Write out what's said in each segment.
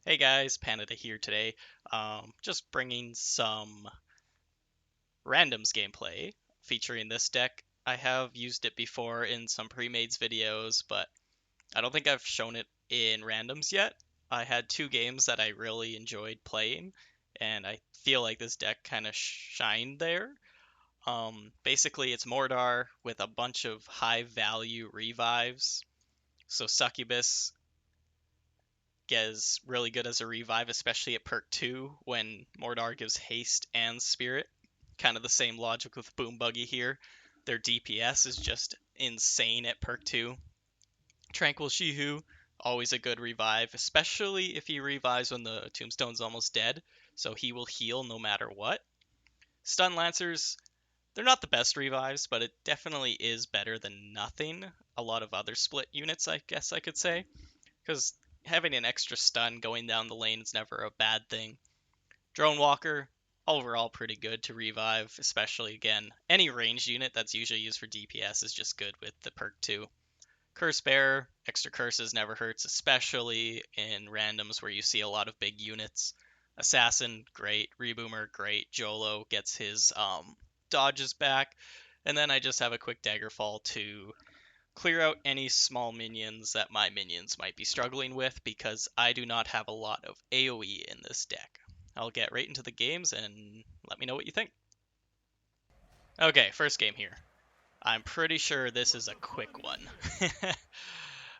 Hey guys, Panada here today. Just bringing some randoms gameplay featuring this deck. I have used it before in some pre-mades videos, but I don't think I've shown it in randoms yet. I had two games that I really enjoyed playing, and I feel like this deck kind of shined there. Basically, it's Mordar with a bunch of high-value revives. So Succubus is really good as a revive, especially at perk 2 when Mordar gives haste and spirit. Kind of the same logic with Boom Buggy here. Their DPS is just insane at perk 2. Tranquil Shihu, always a good revive, especially if he revives when the tombstone's almost dead, so he will heal no matter what. Stun Lancers, they're not the best revives, but it definitely is better than nothing. A lot of other split units, I guess I could say, because having an extra stun going down the lane is never a bad thing. Drone Walker, overall pretty good to revive, especially again, any ranged unit that's usually used for DPS is just good with the perk 2. Curse Bearer, extra curses never hurts, especially in randoms where you see a lot of big units. Assassin, great. Reboomer, great. Jolo gets his dodges back. And then I just have a quick Daggerfall to clear out any small minions that my minions might be struggling with because I do not have a lot of AoE in this deck. I'll get right into the games and let me know what you think. Okay, first game here. I'm pretty sure this is a quick one.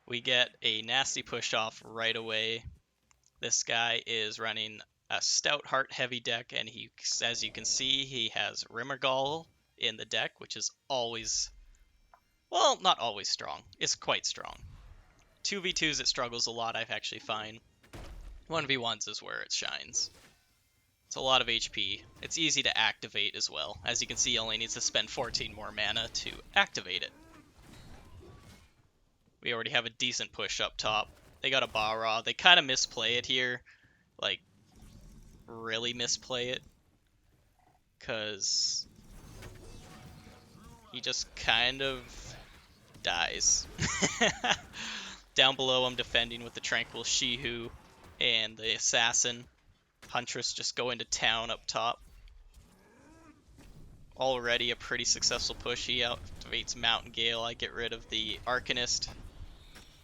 We get a nasty push off right away. This guy is running a stout heart heavy deck, and he, as you can see, he has Rimmergall in the deck, which is always, well, not always strong. It's quite strong. 2v2s it struggles a lot, I actually find. 1v1s is where it shines. It's a lot of HP. It's easy to activate as well. As you can see, only needs to spend 14 more mana to activate it. We already have a decent push up top. They got a Bara. They kind of misplay it here. Like, really misplay it. Because he just kind of dies. Down below, I'm defending with the Tranquil Shihu and the Assassin. Huntress just go into town up top. Already a pretty successful push. He activates Mountain Gale. I get rid of the Arcanist.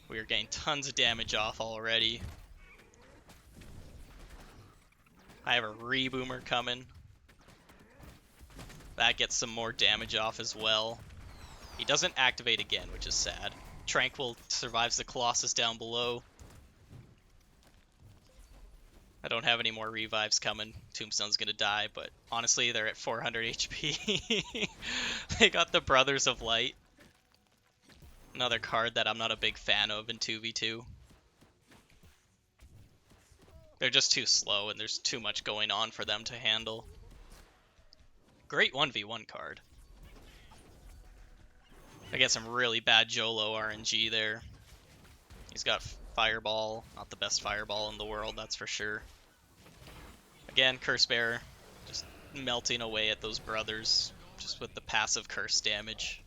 We are getting tons of damage off already. I have a Reboomer coming. That gets some more damage off as well. He doesn't activate again, which is sad. Tranquil survives the Colossus down below. I don't have any more revives coming. Tombstone's gonna die, but honestly, they're at 400 HP. They got the Brothers of Light. Another card that I'm not a big fan of in 2v2. They're just too slow, and there's too much going on for them to handle. Great 1v1 card. I get some really bad Jolo RNG there. He's got Fireball, not the best Fireball in the world, that's for sure. Again, Curse Bearer, just melting away at those brothers, just with the passive curse damage.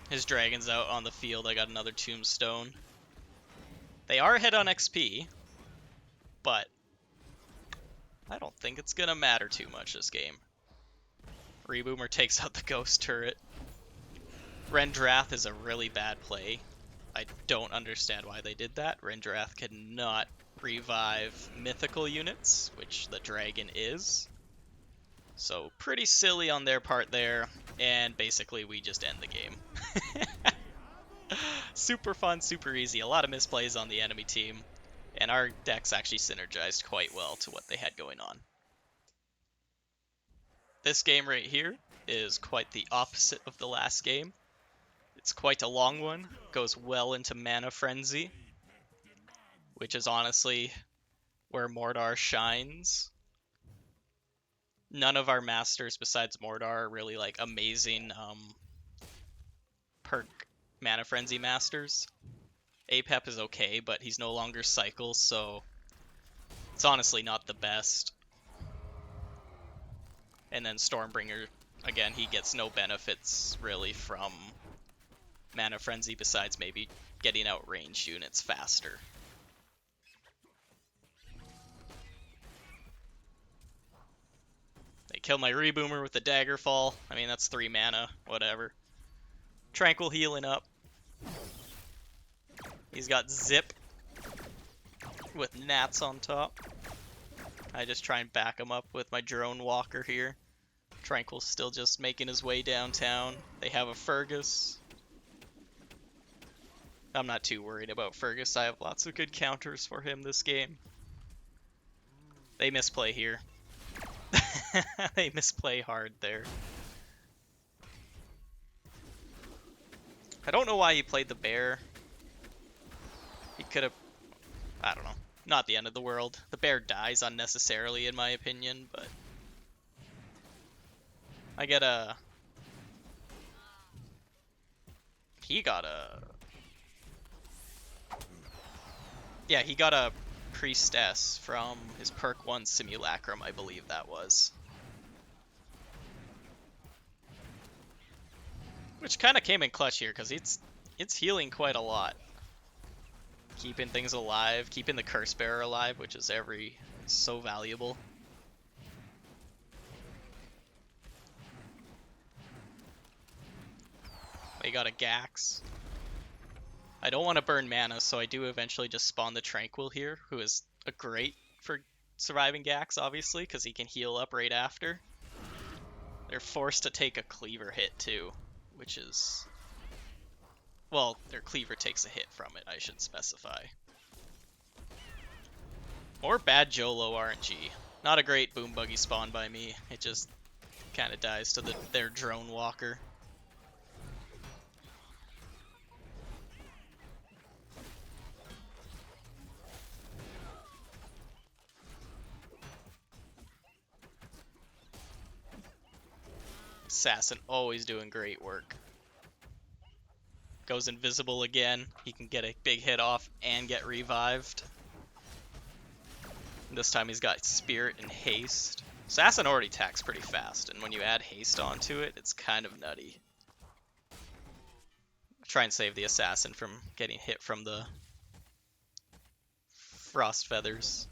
His dragon's out on the field, I got another Tombstone. They are ahead on XP, but I don't think it's gonna matter too much this game. Reboomer takes out the Ghost Turret. Rendrath is a really bad play. I don't understand why they did that. Rendrath cannot revive mythical units, which the dragon is. So pretty silly on their part there, and basically we just end the game. Super fun, super easy, a lot of misplays on the enemy team, and our decks actually synergized quite well to what they had going on. This game right here is quite the opposite of the last game. It's quite a long one, goes well into Mana Frenzy, which is honestly where Mordar shines. None of our masters besides Mordar are really like amazing perk Mana Frenzy masters. Apep is okay, but he's no longer Cycle, so it's honestly not the best. And then Stormbringer, again, he gets no benefits really from Mana Frenzy besides maybe getting out ranged units faster. They kill my Reboomer with the Daggerfall. I mean, that's 3 mana, whatever. Tranquil healing up. He's got Zip with Gnats on top. I just try and back him up with my Drone Walker here. Tranquil's still just making his way downtown. They have a Fergus. I'm not too worried about Fergus. I have lots of good counters for him this game. They misplay here. They misplay hard there. I don't know why he played the bear. He could have... I don't know. Not the end of the world. The bear dies unnecessarily, in my opinion, but... I get a... He got a... Yeah, he got a Priestess from his perk 1 Simulacrum, I believe that was. Which kind of came in clutch here, because it's healing quite a lot. Keeping things alive, keeping the Curse Bearer alive, which is so valuable. They got a Gax. I don't want to burn mana, so I do eventually just spawn the Tranquil here, who is a great for surviving Gax, obviously, because he can heal up right after. They're forced to take a Cleaver hit, too, which is... Well, their Cleaver takes a hit from it, I should specify. More bad Jolo RNG. Not a great Boom Buggy spawn by me. It just kind of dies to their Drone Walker. Assassin always doing great work. Goes invisible again. He can get a big hit off and get revived. This time he's got Spirit and Haste. Assassin already attacks pretty fast, and when you add Haste onto it, it's kind of nutty. Try and save the Assassin from getting hit from the Frost Feathers.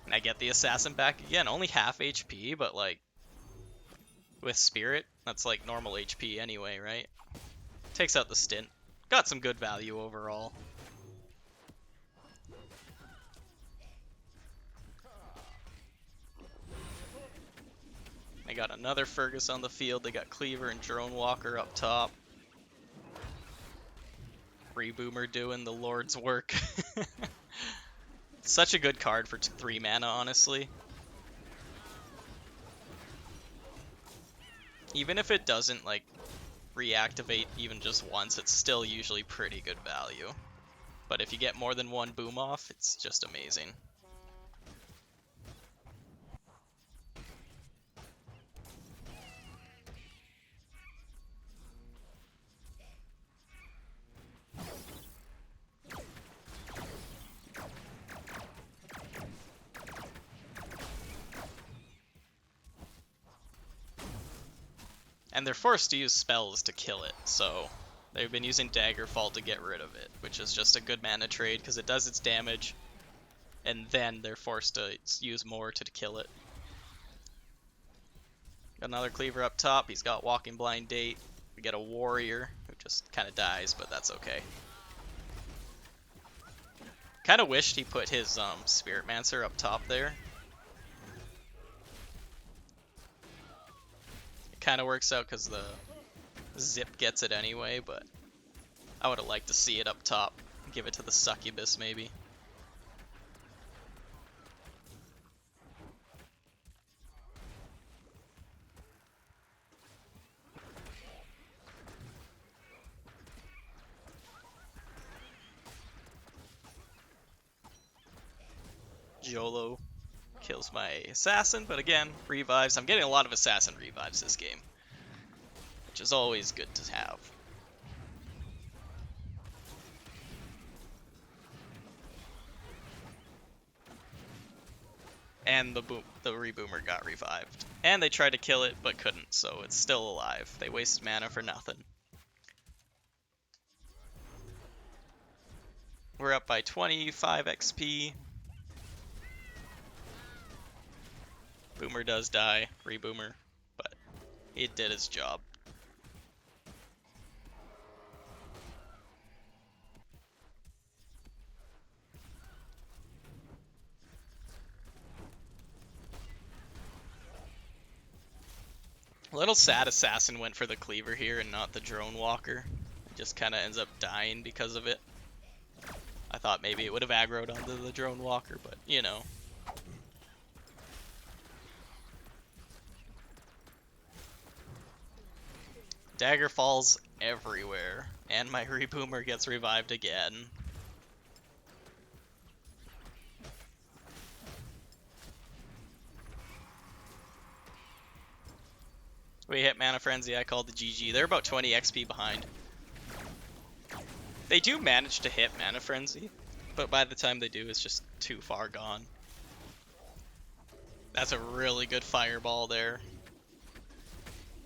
And I get the Assassin back again. Only half HP, but like, with Spirit, that's like normal HP anyway, right? Takes out the stint. Got some good value overall. They got another Fergus on the field. They got Cleaver and Drone Walker up top. Reboomer doing the Lord's work. Such a good card for 3 mana, honestly. Even if it doesn't, like, reactivate even just once, it's still usually pretty good value. But if you get more than one boom off, it's just amazing. And they're forced to use spells to kill it, so they've been using Daggerfall to get rid of it, which is just a good mana trade because it does its damage, and then they're forced to use more to kill it. Got another Cleaver up top. He's got Walking Blind Date. We get a Warrior who just kind of dies, but that's okay. Kind of wished he put his Spiritmancer up top there. Kind of works out because the Zip gets it anyway, but I would have liked to see it up top. Give it to the Succubus, maybe. Jolo kills my Assassin, but again, revives. I'm getting a lot of Assassin revives this game, which is always good to have. And the Reboomer got revived. And they tried to kill it, but couldn't, so it's still alive. They wasted mana for nothing. We're up by 25 XP. Boomer does die, reboomer, but it did its job. A little sad Assassin went for the Cleaver here and not the Drone Walker. It just kind of ends up dying because of it. I thought maybe it would have aggroed onto the Drone Walker, but you know. Dagger falls everywhere, and my Reboomer gets revived again. We hit Mana Frenzy, I called the GG. They're about 20 XP behind. They do manage to hit Mana Frenzy, but by the time they do, it's just too far gone. That's a really good fireball there.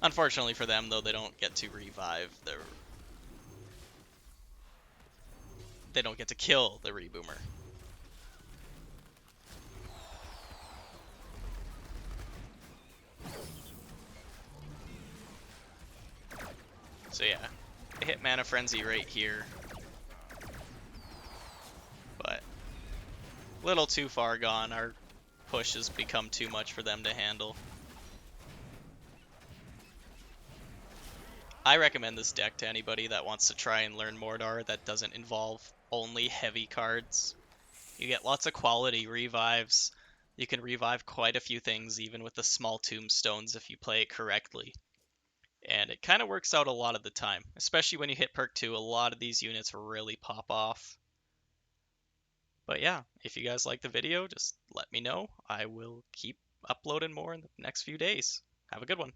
Unfortunately for them, though, they don't get to revive their... They don't get to kill the Reboomer. So yeah, they hit Mana Frenzy right here. But a little too far gone. Our push has become too much for them to handle. I recommend this deck to anybody that wants to try and learn Mordar that doesn't involve only heavy cards. You get lots of quality revives. You can revive quite a few things even with the small tombstones if you play it correctly. And it kind of works out a lot of the time, especially when you hit perk 2. A lot of these units really pop off. But yeah, if you guys like the video, just let me know. I will keep uploading more in the next few days. Have a good one.